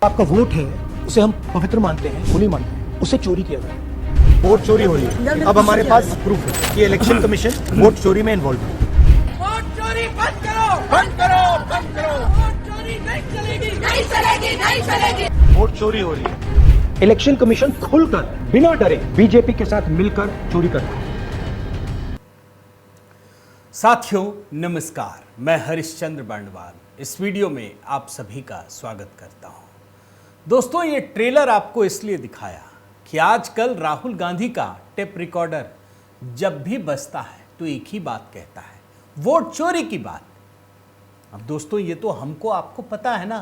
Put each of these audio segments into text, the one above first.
आपका वोट है उसे हम पवित्र मानते हैं, होली मानते हैं, उसे चोरी किया जाए। वोट चोरी हो रही है। अब हमारे पास प्रूफ है कि इलेक्शन कमीशन वोट चोरी में इन्वॉल्व है। वोट चोरी बंद करो, बंद करो, बंद करो। वोट चोरी नहीं चलेगी, नहीं चलेगी, नहीं चलेगी। वोट चोरी हो रही है। इलेक्शन कमीशन खुलकर बिना डरे बीजेपी के साथ मिलकर चोरी कर रहा है। साथियों नमस्कार, मैं हरिश्चंद्र बंडवाल इस वीडियो में आप सभी का स्वागत करता हूं। दोस्तों, ये ट्रेलर आपको इसलिए दिखाया कि आजकल राहुल गांधी का टेप रिकॉर्डर जब भी बजता है तो एक ही बात कहता है, वोट चोरी की बात। अब दोस्तों, ये तो हमको आपको पता है ना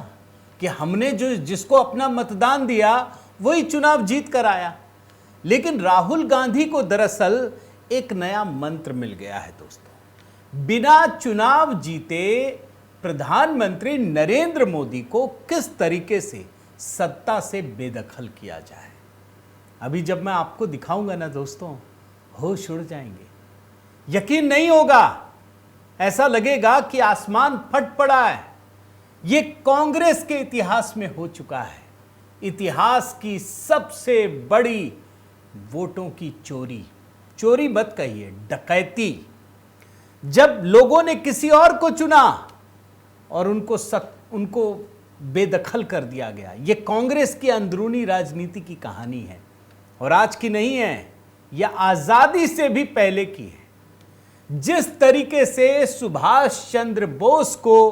कि हमने जिसको अपना मतदान दिया वही चुनाव जीत कर आया। लेकिन राहुल गांधी को दरअसल एक नया मंत्र मिल गया है दोस्तों। बिना चुनाव जीते प्रधानमंत्री नरेंद्र मोदी को किस तरीके से सत्ता से बेदखल किया जाए। अभी जब मैं आपको दिखाऊंगा ना दोस्तों, होश उड़ जाएंगे, यकीन नहीं होगा, ऐसा लगेगा कि आसमान फट पड़ा है। ये कांग्रेस के इतिहास में हो चुका है, इतिहास की सबसे बड़ी वोटों की चोरी। चोरी मत कहिए, डकैती। जब लोगों ने किसी और को चुना और उनको बेदखल कर दिया गया। यह कांग्रेस की अंदरूनी राजनीति की कहानी है और आज की नहीं है, यह आजादी से भी पहले की है। जिस तरीके से सुभाष चंद्र बोस को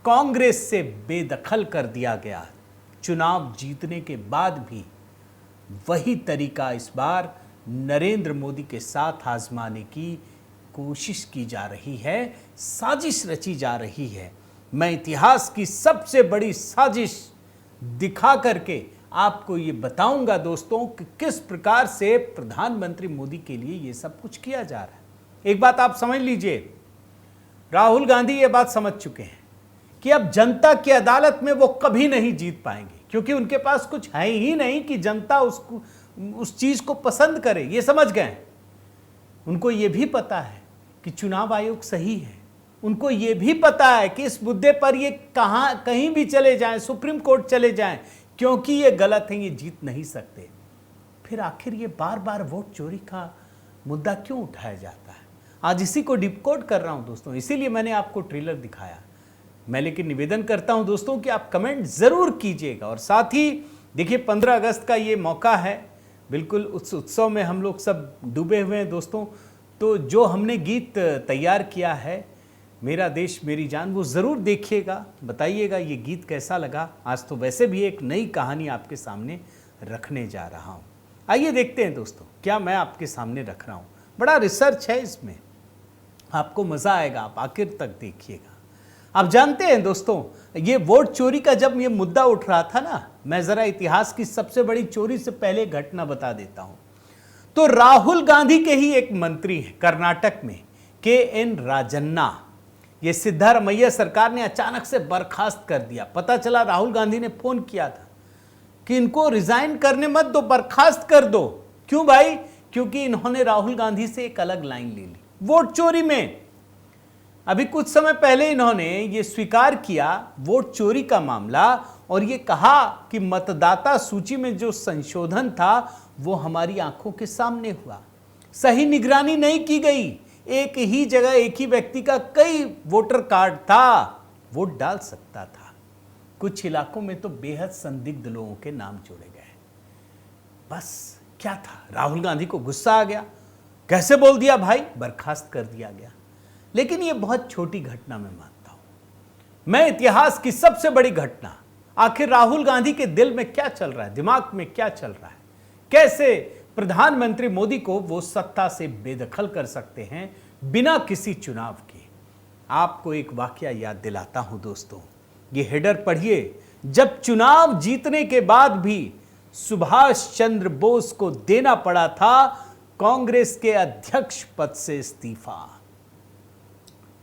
कांग्रेस से बेदखल कर दिया गया चुनाव जीतने के बाद भी, वही तरीका इस बार नरेंद्र मोदी के साथ आजमाने की कोशिश की जा रही है, साजिश रची जा रही है। मैं इतिहास की सबसे बड़ी साजिश दिखा करके आपको ये बताऊंगा दोस्तों कि किस प्रकार से प्रधानमंत्री मोदी के लिए ये सब कुछ किया जा रहा है। एक बात आप समझ लीजिए, राहुल गांधी ये बात समझ चुके हैं कि अब जनता की अदालत में वो कभी नहीं जीत पाएंगे, क्योंकि उनके पास कुछ है ही नहीं कि जनता उस चीज को पसंद करे। ये समझ गए। उनको ये भी पता है कि चुनाव आयोग सही है। उनको ये भी पता है कि इस मुद्दे पर ये कहीं भी चले जाएं, सुप्रीम कोर्ट चले जाएं, क्योंकि ये गलत है, ये जीत नहीं सकते। फिर आखिर ये बार बार वोट चोरी का मुद्दा क्यों उठाया जाता है? आज इसी को डिकोड कर रहा हूं दोस्तों, इसीलिए मैंने आपको ट्रेलर दिखाया। मैं लेकिन निवेदन करता हूं दोस्तों कि आप कमेंट जरूर कीजिएगा और साथ ही देखिए 15 अगस्त का ये मौका है, बिल्कुल उस उत्सव में हम लोग सब डूबे हुए हैं दोस्तों। तो जो हमने गीत तैयार किया है, मेरा देश मेरी जान, वो ज़रूर देखिएगा, बताइएगा ये गीत कैसा लगा। आज तो वैसे भी एक नई कहानी आपके सामने रखने जा रहा हूँ। आइए देखते हैं दोस्तों क्या मैं आपके सामने रख रहा हूँ। बड़ा रिसर्च है इसमें, आपको मज़ा आएगा, आप आखिर तक देखिएगा। आप जानते हैं दोस्तों, ये वोट चोरी का जब ये मुद्दा उठ रहा था ना, मैं ज़रा इतिहास की सबसे बड़ी चोरी से पहले घटना बता देता हूँ। तो राहुल गांधी के ही एक मंत्री हैं कर्नाटक में, KN राजन्ना, ये सिद्धारमैया सरकार ने अचानक से बर्खास्त कर दिया। पता चला राहुल गांधी ने फोन किया था कि इनको रिजाइन करने मत दो, बर्खास्त कर दो। क्यों भाई? क्योंकि इन्होंने राहुल गांधी से एक अलग लाइन ले ली वोट चोरी में। अभी कुछ समय पहले इन्होंने ये स्वीकार किया वोट चोरी का मामला और ये कहा कि मतदाता सूची में जो संशोधन था वो हमारी आंखों के सामने हुआ, सही निगरानी नहीं की गई। एक ही जगह एक ही व्यक्ति का कई वोटर कार्ड था, वोट डाल सकता था। कुछ इलाकों में तो बेहद संदिग्ध लोगों के नाम जोड़े गए। बस क्या था, राहुल गांधी को गुस्सा आ गया, कैसे बोल दिया भाई, बर्खास्त कर दिया गया। लेकिन यह बहुत छोटी घटना मैं मानता हूं। मैं इतिहास की सबसे बड़ी घटना, आखिर राहुल गांधी के दिल में क्या चल रहा है, दिमाग में क्या चल रहा है, कैसे प्रधानमंत्री मोदी को वो सत्ता से बेदखल कर सकते हैं बिना किसी चुनाव के। आपको एक वाकया याद दिलाता हूं दोस्तों, ये हेडर पढ़िए। जब चुनाव जीतने के बाद भी सुभाष चंद्र बोस को देना पड़ा था कांग्रेस के अध्यक्ष पद से इस्तीफा।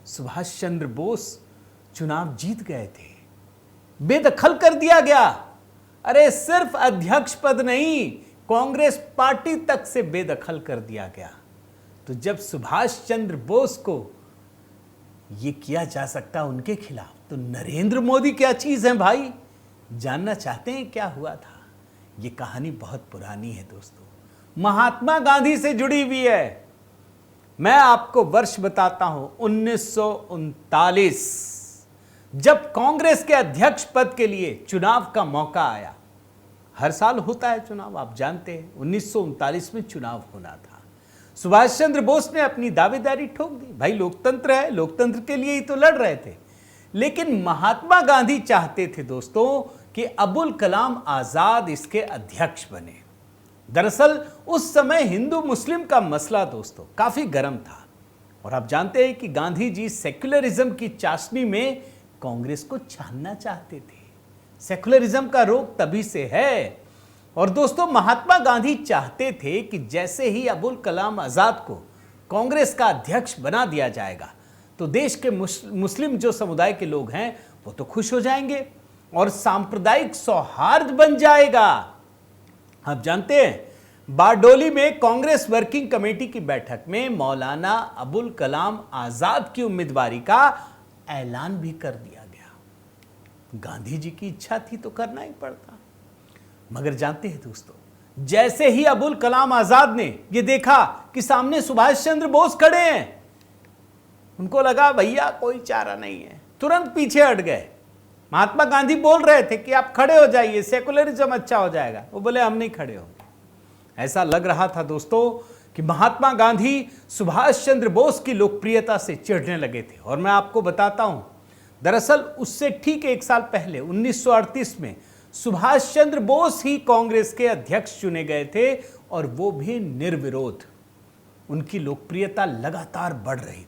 सुभाष चंद्र बोस चुनाव जीत गए थे, बेदखल कर दिया गया। अरे सिर्फ अध्यक्ष पद नहीं, कांग्रेस पार्टी तक से बेदखल कर दिया गया। तो जब सुभाष चंद्र बोस को ये किया जा सकता उनके खिलाफ, तो नरेंद्र मोदी क्या चीज है भाई? जानना चाहते हैं क्या हुआ था? ये कहानी बहुत पुरानी है दोस्तों, महात्मा गांधी से जुड़ी हुई है। मैं आपको वर्ष बताता हूं, 1939, जब कांग्रेस के अध्यक्ष पद के लिए चुनाव का मौका आया। हर साल होता है चुनाव, आप जानते हैं। 1939 में चुनाव होना था। सुभाष चंद्र बोस ने अपनी दावेदारी ठोक दी, भाई लोकतंत्र है, लोकतंत्र के लिए ही तो लड़ रहे थे। लेकिन महात्मा गांधी चाहते थे दोस्तों कि अबुल कलाम आजाद इसके अध्यक्ष बने। दरअसल उस समय हिंदू मुस्लिम का मसला दोस्तों काफी गर्म था, और आप जानते हैं कि गांधी जी सेक्युलरिज्म की चाशनी में कांग्रेस को छानना चाहते थे। सेक्युलरिज्म का रोग तभी से है। और दोस्तों, महात्मा गांधी चाहते थे कि जैसे ही अबुल कलाम आजाद को कांग्रेस का अध्यक्ष बना दिया जाएगा तो देश के मुस्लिम जो समुदाय के लोग हैं वो तो खुश हो जाएंगे और सांप्रदायिक सौहार्द बन जाएगा। आप जानते हैं, बारडोली में कांग्रेस वर्किंग कमेटी की बैठक में मौलाना अबुल कलाम आजाद की उम्मीदवारी का ऐलान भी कर दिया गया। गांधी जी की इच्छा थी तो करना ही पड़ता। मगर जानते हैं दोस्तों, जैसे ही अबुल कलाम आजाद ने यह देखा कि सामने सुभाष चंद्र बोस खड़े हैं, उनको लगा भैया कोई चारा नहीं है, तुरंत पीछे हट गए। महात्मा गांधी बोल रहे थे कि आप खड़े हो जाइए, सेकुलरिज्म अच्छा हो जाएगा। वो बोले हम नहीं खड़े होंगे। ऐसा लग रहा था दोस्तों कि महात्मा गांधी सुभाष चंद्र बोस की लोकप्रियता से चिढ़ने लगे थे। और मैं आपको बताता हूं, दरअसल उससे ठीक एक साल पहले 1938 में सुभाष चंद्र बोस ही कांग्रेस के अध्यक्ष चुने गए थे, और वो भी निर्विरोध। उनकी लोकप्रियता लगातार बढ़ रही थी,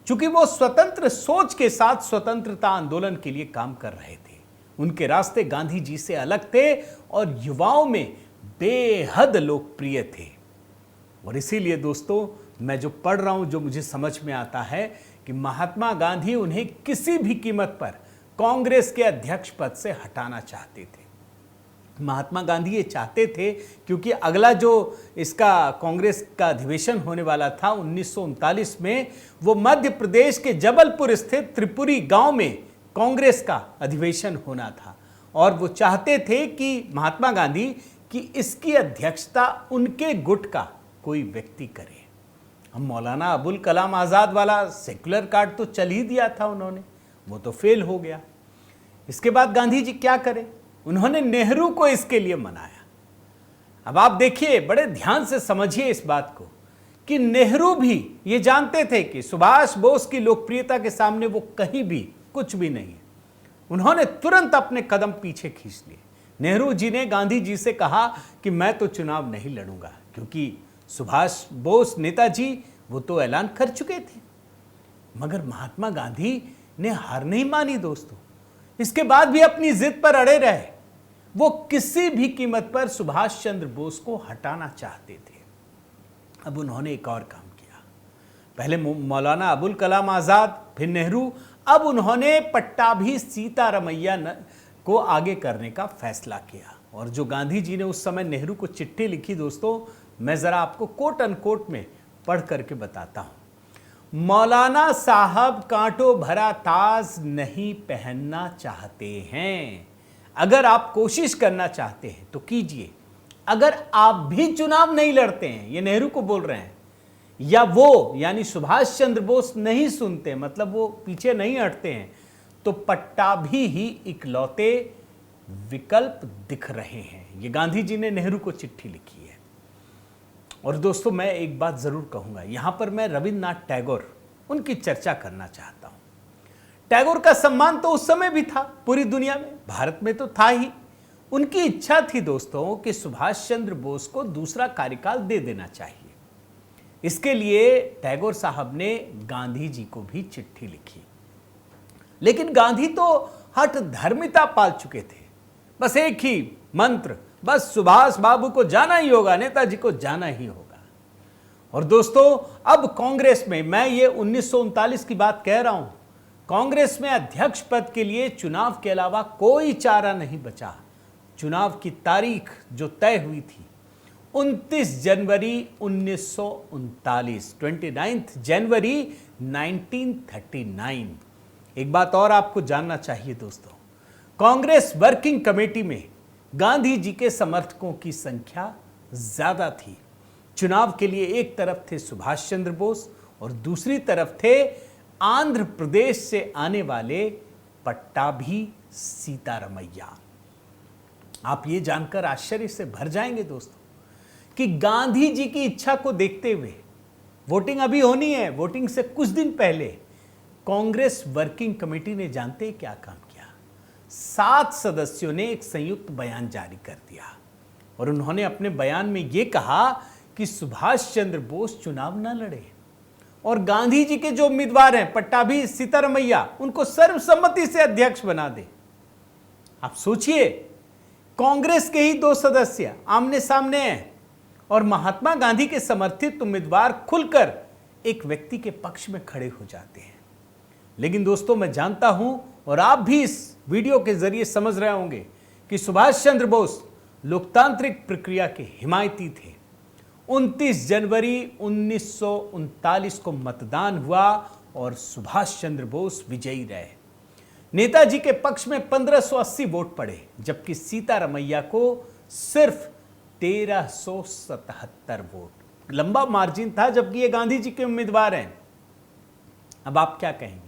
चूंकि वो स्वतंत्र सोच के साथ स्वतंत्रता आंदोलन के लिए काम कर रहे थे। उनके रास्ते गांधी जी से अलग थे और युवाओं में बेहद लोकप्रिय थे। और इसीलिए दोस्तों, मैं जो पढ़ रहा हूं, जो मुझे समझ में आता है कि महात्मा गांधी उन्हें किसी भी कीमत पर कांग्रेस के अध्यक्ष पद से हटाना चाहते थे। महात्मा गांधी ये चाहते थे क्योंकि अगला जो इसका कांग्रेस का अधिवेशन होने वाला था 1939 में, वो मध्य प्रदेश के जबलपुर स्थित त्रिपुरी गांव में कांग्रेस का अधिवेशन होना था। और वो चाहते थे कि महात्मा गांधी कि इसकी अध्यक्षता उनके गुट का कोई व्यक्ति करे। हम मौलाना अबुल कलाम आजाद वाला सेक्युलर कार्ड तो चल ही दिया था उन्होंने, वो तो फेल हो गया। इसके बाद गांधी जी क्या करें? उन्होंने नेहरू को इसके लिए मनाया। अब आप देखिए, बड़े ध्यान से समझिए इस बात को कि नेहरू भी ये जानते थे कि सुभाष बोस की लोकप्रियता के सामने वो कहीं भी कुछ भी नहीं है। उन्होंने तुरंत अपने कदम पीछे खींच लिए। नेहरू जी ने गांधी जी से कहा कि मैं तो चुनाव नहीं लड़ूंगा, क्योंकि सुभाष बोस नेताजी वो तो ऐलान कर चुके थे। मगर महात्मा गांधी ने हार नहीं मानी दोस्तों। इसके बाद भी अपनी जिद पर अड़े रहे। वो किसी भी कीमत पर सुभाष चंद्र बोस को हटाना चाहते थे। अब उन्होंने एक और काम किया। पहले मौलाना अबुल कलाम आजाद, फिर नेहरू, अब उन्होंने पट्टाभी सीतारमैया को आगे करने का फैसला किया। और जो गांधी जी ने उस समय नेहरू को चिट्ठी लिखी दोस्तों, मैं जरा आपको कोट अनकोट में पढ़ करके बताता हूं। मौलाना साहब कांटों भरा ताज नहीं पहनना चाहते हैं। अगर आप कोशिश करना चाहते हैं तो कीजिए। अगर आप भी चुनाव नहीं लड़ते हैं, ये नेहरू को बोल रहे हैं, या वो यानी सुभाष चंद्र बोस नहीं सुनते, मतलब वो पीछे नहीं हटते हैं, तो पट्टाभी ही इकलौते विकल्प दिख रहे हैं। ये गांधी जी ने नेहरू को चिट्ठी लिखी है। और दोस्तों, मैं एक बात जरूर कहूंगा, यहां पर मैं रविन्द्रनाथ टैगोर, उनकी चर्चा करना चाहता हूं। टैगोर का सम्मान तो उस समय भी था पूरी दुनिया में, भारत में तो था ही। उनकी इच्छा थी दोस्तों कि सुभाष चंद्र बोस को दूसरा कार्यकाल दे देना चाहिए। इसके लिए टैगोर साहब ने गांधी जी को भी चिट्ठी लिखी। लेकिन गांधी तो हठ धर्मिता पाल चुके थे। बस एक ही मंत्र, बस सुभाष बाबू को जाना ही होगा, नेताजी को जाना ही होगा। और दोस्तों, अब कांग्रेस में, मैं ये 1939 की बात कह रहा हूं, कांग्रेस में अध्यक्ष पद के लिए चुनाव के अलावा कोई चारा नहीं बचा। चुनाव की तारीख जो तय हुई थी 29 जनवरी 1939, 29 जनवरी 1939। एक बात और आपको जानना चाहिए दोस्तों, कांग्रेस वर्किंग कमेटी में गांधी जी के समर्थकों की संख्या ज्यादा थी। चुनाव के लिए एक तरफ थे सुभाष चंद्र बोस और दूसरी तरफ थे आंध्र प्रदेश से आने वाले पट्टाभी सीतारमैया। आप ये जानकर आश्चर्य से भर जाएंगे दोस्तों कि गांधी जी की इच्छा को देखते हुए वोटिंग अभी होनी है, वोटिंग से कुछ दिन पहले कांग्रेस वर्किंग कमेटी ने जानते हैं क्या काम किया? 7 सदस्यों ने एक संयुक्त बयान जारी कर दिया और उन्होंने अपने बयान में यह कहा कि सुभाष चंद्र बोस चुनाव न लड़े और गांधी जी के जो उम्मीदवार हैं पट्टाभी सीतारमैया, उनको सर्वसम्मति से अध्यक्ष बना दे। आप सोचिए, कांग्रेस के ही 2 सदस्य आमने सामने हैं और महात्मा गांधी के समर्थित उम्मीदवार खुलकर एक व्यक्ति के पक्ष में खड़े हो जाते हैं। लेकिन दोस्तों, मैं जानता हूं और आप भी इस वीडियो के जरिए समझ रहे होंगे कि सुभाष चंद्र बोस लोकतांत्रिक प्रक्रिया के हिमायती थे। 29 जनवरी 1939 को मतदान हुआ और सुभाष चंद्र बोस विजयी रहे। नेताजी के पक्ष में 1580 वोट पड़े, जबकि सीतारमैया को सिर्फ 1377 वोट। लंबा मार्जिन था, जबकि ये गांधी जी के उम्मीदवार हैं। अब आप क्या कहेंगे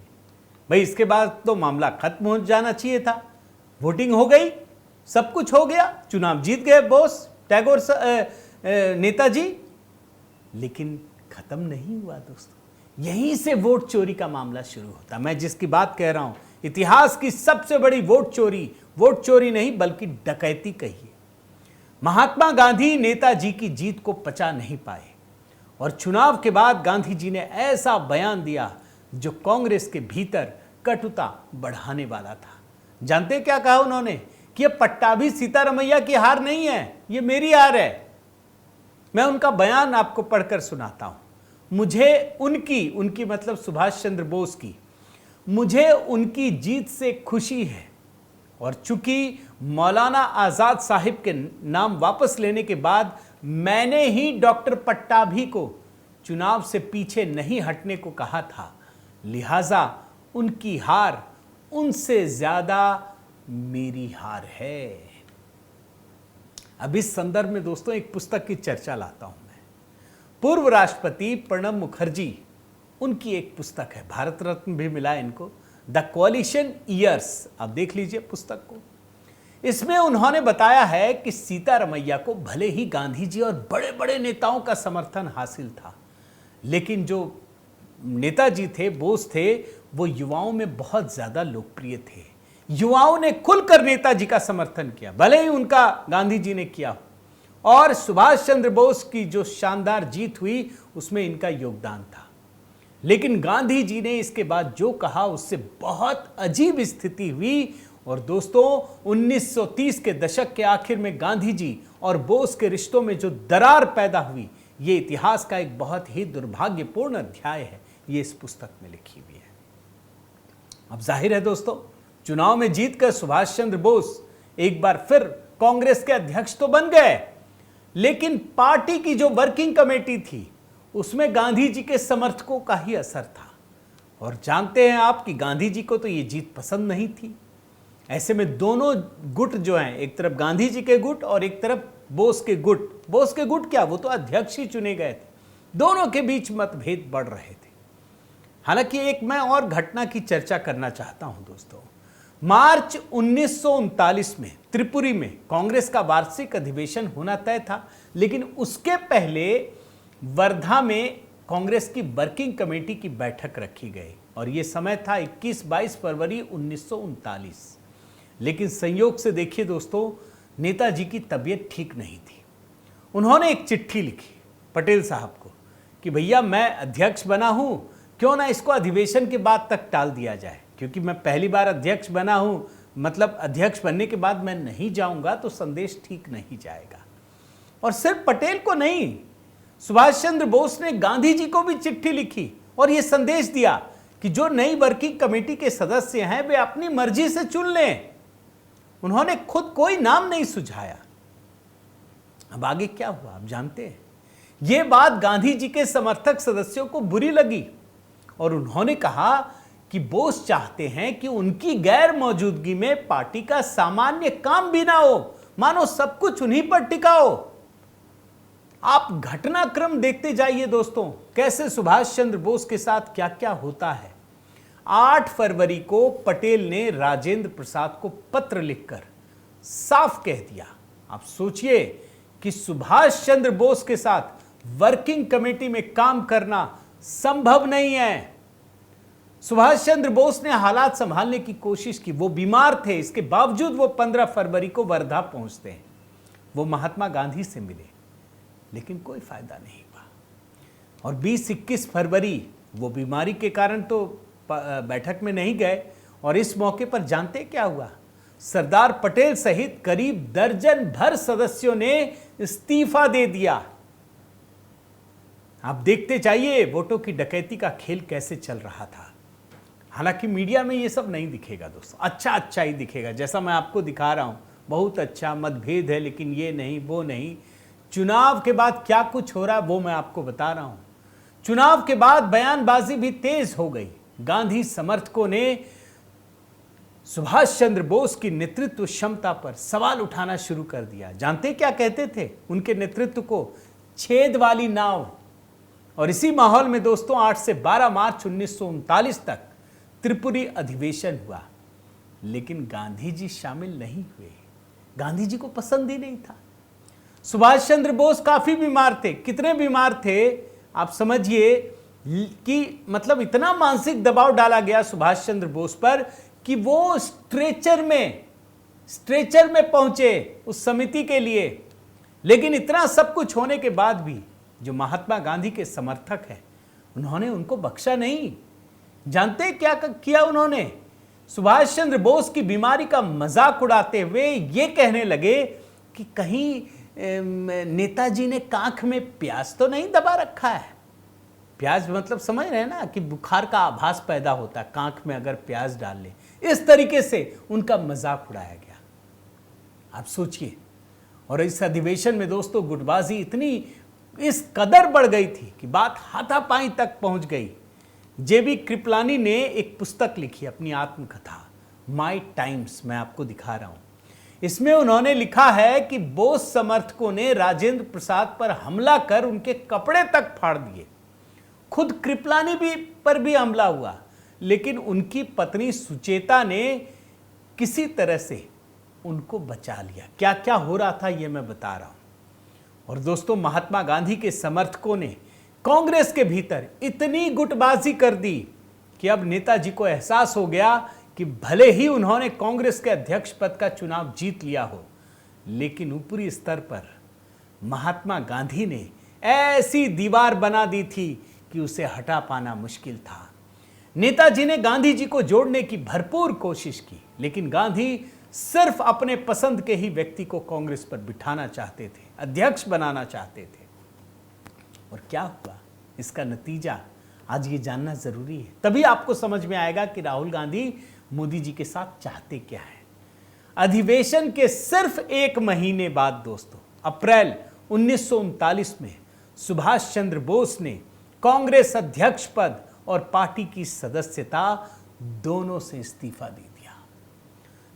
भाई? इसके बाद तो मामला खत्म हो जाना चाहिए था, वोटिंग हो गई, सब कुछ हो गया, चुनाव जीत गए बोस, टैगोर नेताजी। लेकिन खत्म नहीं हुआ दोस्तों, यहीं से वोट चोरी का मामला शुरू होता। मैं जिसकी बात कह रहा हूं, इतिहास की सबसे बड़ी वोट चोरी नहीं बल्कि डकैती कहिए। महात्मा गांधी नेताजी की जीत को पचा नहीं पाए और चुनाव के बाद गांधी जी ने ऐसा बयान दिया जो कांग्रेस के भीतर कटुता बढ़ाने वाला था। जानते क्या कहा उन्होंने? कि यह पट्टाभी सीतारमैया की हार नहीं है, यह मेरी हार है। मैं उनका बयान आपको पढ़कर सुनाता हूं। मुझे उनकी मतलब सुभाष चंद्र बोस की, मुझे उनकी जीत से खुशी है और चूंकि मौलाना आजाद साहिब के नाम वापस लेने के बाद मैंने ही डॉक्टर पट्टाभी को चुनाव से पीछे नहीं हटने को कहा था, लिहाजा उनकी हार उनसे ज्यादा मेरी हार है। अब इस संदर्भ में दोस्तों एक पुस्तक की चर्चा लाता हूं मैं। पूर्व राष्ट्रपति प्रणब मुखर्जी, उनकी एक पुस्तक है, भारत रत्न भी मिला इनको, द कोलिशन ईयर्स। आप देख लीजिए पुस्तक को। इसमें उन्होंने बताया है कि सीतारमैया को भले ही गांधी जी और बड़े बड़े नेताओं का समर्थन हासिल था, लेकिन जो नेताजी थे, बोस थे, वो युवाओं में बहुत ज्यादा लोकप्रिय थे। युवाओं ने खुलकर नेताजी का समर्थन किया, भले ही उनका गांधी जी ने किया। और सुभाष चंद्र बोस की जो शानदार जीत हुई उसमें इनका योगदान था। लेकिन गांधी जी ने इसके बाद जो कहा उससे बहुत अजीब स्थिति हुई। और दोस्तों 1930 के दशक के आखिर में गांधी जी और बोस के रिश्तों में जो दरार पैदा हुई, ये इतिहास का एक बहुत ही दुर्भाग्यपूर्ण अध्याय है। ये इस पुस्तक में लिखी हुई है। अब जाहिर है दोस्तों, चुनाव में जीतकर सुभाष चंद्र बोस एक बार फिर कांग्रेस के अध्यक्ष तो बन गए, लेकिन पार्टी की जो वर्किंग कमेटी थी उसमें गांधी जी के समर्थकों का ही असर था। और जानते हैं आप कि गांधी जी को तो ये जीत पसंद नहीं थी। ऐसे में दोनों गुट जो हैं, एक तरफ गांधी जी के गुट और एक तरफ बोस के गुट। बोस के गुट क्या, वो तो अध्यक्ष ही चुने गए थे। दोनों के बीच मतभेद बढ़ रहे थे। हालांकि एक मैं और घटना की चर्चा करना चाहता हूं दोस्तों। मार्च 1939 में त्रिपुरी में कांग्रेस का वार्षिक अधिवेशन होना तय था, लेकिन उसके पहले वर्धा में कांग्रेस की वर्किंग कमेटी की बैठक रखी गई और यह समय था 21-22 फरवरी 1939। लेकिन संयोग से देखिए दोस्तों, नेताजी की तबीयत ठीक नहीं थी। उन्होंने एक चिट्ठी लिखी पटेल साहब को कि भैया मैं अध्यक्ष बना हूं, क्यों ना इसको अधिवेशन के बाद तक टाल दिया जाए, क्योंकि मैं पहली बार अध्यक्ष बना हूं, मतलब अध्यक्ष बनने के बाद मैं नहीं जाऊंगा तो संदेश ठीक नहीं जाएगा। और सिर्फ पटेल को नहीं, सुभाष चंद्र बोस ने गांधी जी को भी चिट्ठी लिखी और यह संदेश दिया कि जो नई वर्किंग कमेटी के सदस्य हैं वे अपनी मर्जी से चुन लें। उन्होंने खुद कोई नाम नहीं सुझाया। अब आगे क्या हुआ आप जानते हैं। यह बात गांधी जी के समर्थक सदस्यों को बुरी लगी और उन्होंने कहा कि बोस चाहते हैं कि उनकी गैर मौजूदगी में पार्टी का सामान्य काम भी ना हो, मानो सब कुछ उन्हीं पर टिका हो। आप घटनाक्रम देखते जाइए दोस्तों, कैसे सुभाष चंद्र बोस के साथ क्या क्या होता है। 8 फरवरी को पटेल ने राजेंद्र प्रसाद को पत्र लिखकर साफ कह दिया। आप सोचिए कि सुभाष चंद्र बोस के साथ वर्किंग कमेटी में काम करना संभव नहीं है। सुभाष चंद्र बोस ने हालात संभालने की कोशिश की, वो बीमार थे, इसके बावजूद वो 15 फरवरी को वर्धा पहुंचते हैं। वो महात्मा गांधी से मिले, लेकिन कोई फायदा नहीं हुआ। और 20-21 फरवरी वो बीमारी के कारण तो बैठक में नहीं गए, और इस मौके पर जानते क्या हुआ? सरदार पटेल सहित करीब दर्जन भर सदस्यों ने इस्तीफा दे दिया। आप देखते जाइए वोटों की डकैती का खेल कैसे चल रहा था। हालांकि मीडिया में ये सब नहीं दिखेगा दोस्तों, अच्छा ही दिखेगा, जैसा मैं आपको दिखा रहा हूं। बहुत अच्छा मतभेद है, लेकिन ये नहीं वो नहीं। चुनाव के बाद क्या कुछ हो रहा है वो मैं आपको बता रहा हूं। चुनाव के बाद बयानबाजी भी तेज हो गई। गांधी समर्थकों ने सुभाष चंद्र बोस की नेतृत्व क्षमता पर सवाल उठाना शुरू कर दिया। जानते क्या कहते थे उनके नेतृत्व को? छेद वाली नाव। और इसी माहौल में दोस्तों 8 से 12 मार्च 1939 तक त्रिपुरी अधिवेशन हुआ, लेकिन गांधी जी शामिल नहीं हुए। गांधी जी को पसंद ही नहीं था। सुभाष चंद्र बोस काफी बीमार थे। कितने बीमार थे आप समझिए कि मतलब इतना मानसिक दबाव डाला गया सुभाष चंद्र बोस पर कि वो स्ट्रेचर में पहुंचे उस समिति के लिए। लेकिन इतना सब कुछ होने के बाद भी जो महात्मा गांधी के समर्थक हैं, उन्होंने उनको बख्शा नहीं। जानते क्या किया उन्होंने? सुभाष चंद्र बोस की बीमारी का मजाक उड़ाते हुए ये कहने लगे कि कहीं नेताजी ने कांख में प्याज तो नहीं दबा रखा है। प्याज मतलब समझ रहे हैं ना, कि बुखार का आभास पैदा होता है कांख में अगर प्याज डाल ले। इस तरीके से उनका मजाक उड़ाया गया। आप सोचिए। और इस अधिवेशन में दोस्तों गुटबाजी इतनी इस कदर बढ़ गई थी कि बात हाथापाई तक पहुंच गई। जेबी कृपलानी ने एक पुस्तक लिखी, अपनी आत्मकथा माय टाइम्स, मैं आपको दिखा रहा हूं। इसमें उन्होंने लिखा है कि बोस समर्थकों ने राजेंद्र प्रसाद पर हमला कर उनके कपड़े तक फाड़ दिए। खुद कृपलानी पर भी हमला हुआ, लेकिन उनकी पत्नी सुचेता ने किसी तरह से उनको बचा लिया। क्या क्या हो रहा था ये मैं बता रहा हूं। और दोस्तों महात्मा गांधी के समर्थकों ने कांग्रेस के भीतर इतनी गुटबाजी कर दी कि अब नेताजी को एहसास हो गया कि भले ही उन्होंने कांग्रेस के अध्यक्ष पद का चुनाव जीत लिया हो, लेकिन ऊपरी स्तर पर महात्मा गांधी ने ऐसी दीवार बना दी थी कि उसे हटा पाना मुश्किल था। नेताजी ने गांधी जी को जोड़ने की भरपूर कोशिश की, लेकिन गांधी सिर्फ अपने पसंद के ही व्यक्ति को कांग्रेस पर बिठाना चाहते थे, अध्यक्ष बनाना चाहते थे। और क्या हुआ, इसका नतीजा आज ये जानना जरूरी है, तभी आपको समझ में आएगा कि राहुल गांधी मोदी जी के साथ चाहते क्या है। अधिवेशन के सिर्फ 1 महीने बाद दोस्तों अप्रैल 1939 में सुभाष चंद्र बोस ने कांग्रेस अध्यक्ष पद और पार्टी की सदस्यता दोनों से इस्तीफा दे दिया।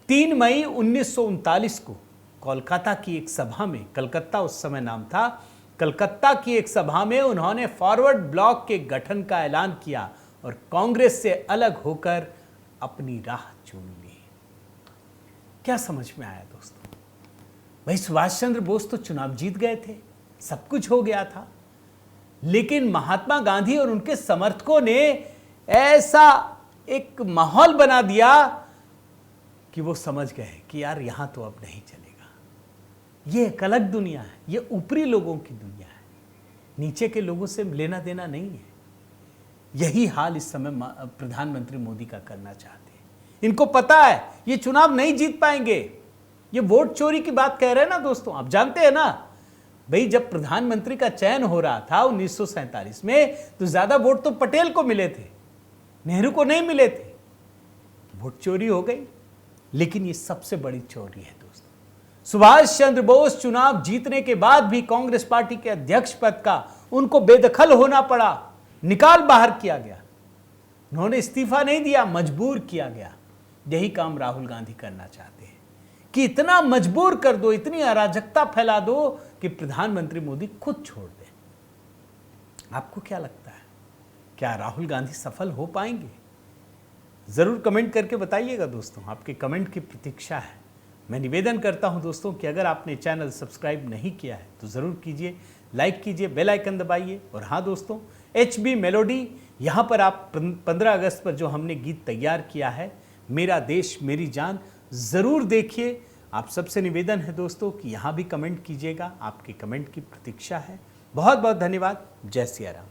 3 मई 1939 को कोलकाता की एक सभा में, कलकत्ता उस समय नाम था, कलकत्ता की एक सभा में उन्होंने फॉरवर्ड ब्लॉक के गठन का ऐलान किया और कांग्रेस से अलग होकर अपनी राह चुन ली। क्या समझ में आया दोस्तों? भाई सुभाष चंद्र बोस तो चुनाव जीत गए थे, सब कुछ हो गया था, लेकिन महात्मा गांधी और उनके समर्थकों ने ऐसा एक माहौल बना दिया कि वो समझ गए कि यार यहां तो अब नहीं चलेगा। ये एक अलग दुनिया है, ये ऊपरी लोगों की दुनिया है, नीचे के लोगों से लेना देना नहीं है। यही हाल इस समय प्रधानमंत्री मोदी का करना चाहते हैं। इनको पता है ये चुनाव नहीं जीत पाएंगे। ये वोट चोरी की बात कह रहे हैं ना दोस्तों, आप जानते हैं ना भाई, जब प्रधानमंत्री का चयन हो रहा था 1947 में, तो ज्यादा वोट तो पटेल को मिले थे, नेहरू को नहीं मिले थे। वोट चोरी हो गई, लेकिन ये सबसे बड़ी चोरी है दोस्तों। सुभाष चंद्र बोस चुनाव जीतने के बाद भी कांग्रेस पार्टी के अध्यक्ष पद का उनको बेदखल होना पड़ा, निकाल बाहर किया गया। उन्होंने इस्तीफा नहीं दिया, मजबूर किया गया। यही काम राहुल गांधी करना चाहते हैं कि इतना मजबूर कर दो, इतनी अराजकता फैला दो कि प्रधानमंत्री मोदी खुद छोड़ दें। आपको क्या लगता है, क्या राहुल गांधी सफल हो पाएंगे? जरूर कमेंट करके बताइएगा दोस्तों, आपके कमेंट की प्रतीक्षा है। मैं निवेदन करता हूं दोस्तों कि अगर आपने चैनल सब्सक्राइब नहीं किया है तो ज़रूर कीजिए, लाइक कीजिए, बेल आइकन दबाइए। और हाँ दोस्तों, HB मेलोडी, यहाँ पर आप 15 अगस्त पर जो हमने गीत तैयार किया है, मेरा देश मेरी जान, ज़रूर देखिए। आप सबसे निवेदन है दोस्तों कि यहाँ भी कमेंट कीजिएगा, आपके कमेंट की प्रतीक्षा है। बहुत बहुत धन्यवाद। जय सिया राम।